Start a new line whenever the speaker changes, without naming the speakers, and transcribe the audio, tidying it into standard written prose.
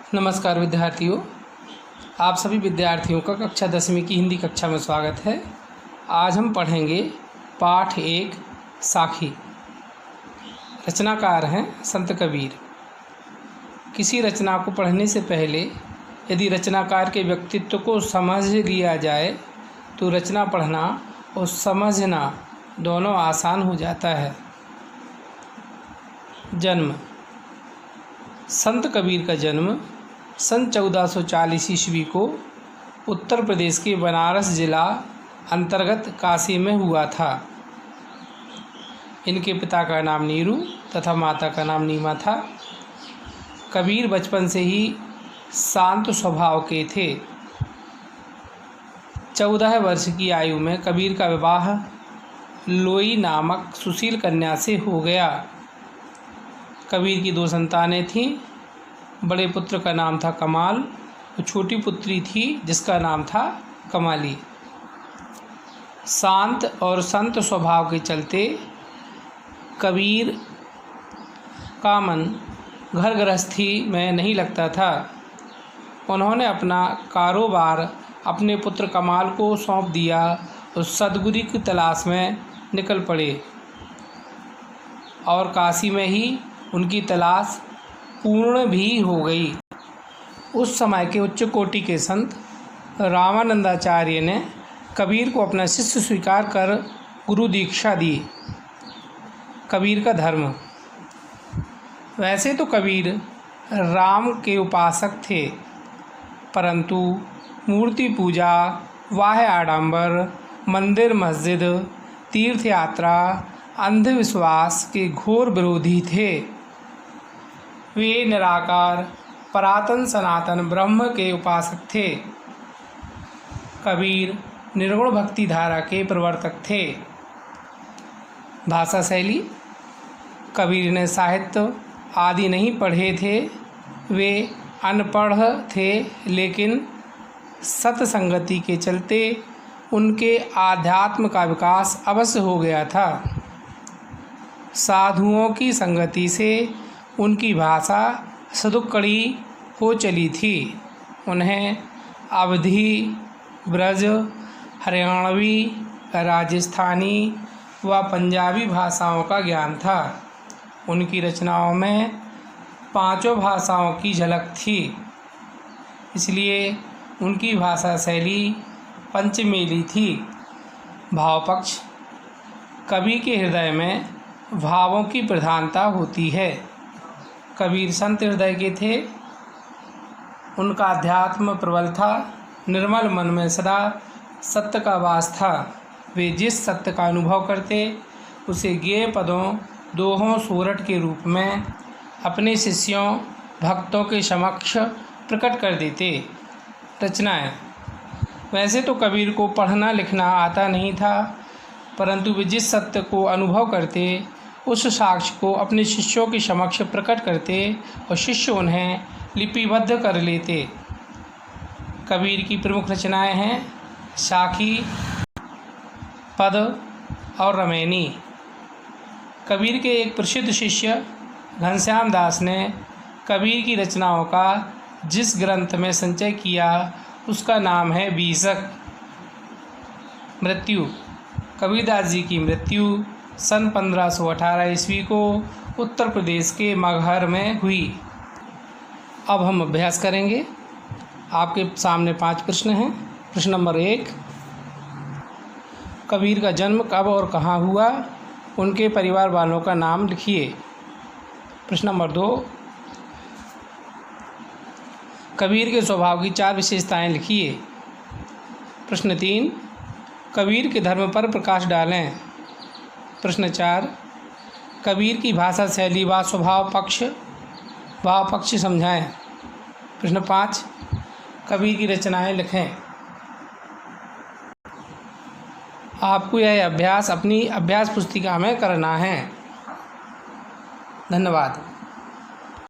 नमस्कार विद्यार्थियों, आप सभी विद्यार्थियों का कक्षा 10वीं की हिंदी कक्षा में स्वागत है। आज हम पढ़ेंगे पाठ 1 साखी। रचनाकार हैं संत कबीर। किसी रचना को पढ़ने से पहले यदि रचनाकार के व्यक्तित्व को समझ लिया जाए तो रचना पढ़ना और समझना दोनों आसान हो जाता है। जन्म। संत कबीर का जन्म सन 1440 ईस्वी को उत्तर प्रदेश के बनारस जिला अंतर्गत काशी में हुआ था। इनके पिता का नाम नीरू तथा माता का नाम नीमा था। कबीर बचपन से ही शांत स्वभाव के थे। 14 वर्ष की आयु में कबीर का विवाह लोई नामक सुशील कन्या से हो गया। कबीर की 2 संतानें थीं। बड़े पुत्र का नाम था कमाल और छोटी पुत्री थी जिसका नाम था कमाली। शांत और संत स्वभाव के चलते कबीर का मन घर गृहस्थी में नहीं लगता था। उन्होंने अपना कारोबार अपने पुत्र कमाल को सौंप दिया और सद्गुरु की तलाश में निकल पड़े और काशी में ही उनकी तलाश पूर्ण भी हो गई। उस समय के उच्च कोटि के संत रामानंदाचार्य ने कबीर को अपना शिष्य स्वीकार कर गुरु दीक्षा दी। कबीर का धर्म। वैसे तो कबीर राम के उपासक थे, परंतु मूर्ति पूजा, वाह्य आडंबर, मंदिर मस्जिद, तीर्थ यात्रा, अंधविश्वास के घोर विरोधी थे। वे निराकार पुरातन सनातन ब्रह्म के उपासक थे। कबीर निर्गुण भक्ति धारा के प्रवर्तक थे। भाषा शैली। कबीर ने साहित्य आदि नहीं पढ़े थे। वे अनपढ़ थे, लेकिन सत्संगति के चलते उनके आध्यात्म का विकास अवश्य हो गया था। साधुओं की संगति से उनकी भाषा सदुक्कड़ी हो चली थी। उन्हें अवधी, ब्रज, हरियाणवी, राजस्थानी व पंजाबी भाषाओं का ज्ञान था। उनकी रचनाओं में 5 भाषाओं की झलक थी, इसलिए उनकी भाषा शैली पंचमेली थी। भावपक्ष। कवि के हृदय में भावों की प्रधानता होती है। कबीर संत हृदय के थे। उनका अध्यात्म प्रबल था। निर्मल मन में सदा सत्य का वास था। वे जिस सत्य का अनुभव करते उसे ज्ञेय पदों, दोहों, सोरठ के रूप में अपने शिष्यों भक्तों के समक्ष प्रकट कर देते। रचनाएं। वैसे तो कबीर को पढ़ना लिखना आता नहीं था, परंतु वे जिस सत्य को अनुभव करते उस साक्ष्य को अपने शिष्यों के समक्ष प्रकट करते और शिष्य उन्हें लिपिबद्ध कर लेते। कबीर की प्रमुख रचनाएं हैं साखी, पद और रमैनी। कबीर के एक प्रसिद्ध शिष्य घनश्याम दास ने कबीर की रचनाओं का जिस ग्रंथ में संचय किया उसका नाम है बीसक। मृत्यु। कबीरदास जी की मृत्यु सन 1518 ईस्वी को उत्तर प्रदेश के मगहर में हुई। अब हम अभ्यास करेंगे। आपके सामने 5 प्रश्न हैं। प्रश्न नंबर 1, कबीर का जन्म कब और कहाँ हुआ? उनके परिवार वालों का नाम लिखिए। प्रश्न नंबर 2, कबीर के स्वभाव की 4 विशेषताएं लिखिए। प्रश्न 3, कबीर के धर्म पर प्रकाश डालें। प्रश्न 4, कबीर की भाषा शैली व स्वभाव पक्ष समझाएं। प्रश्न 5, कबीर की रचनाएं लिखें। आपको यह अभ्यास अपनी अभ्यास पुस्तिका में करना है। धन्यवाद।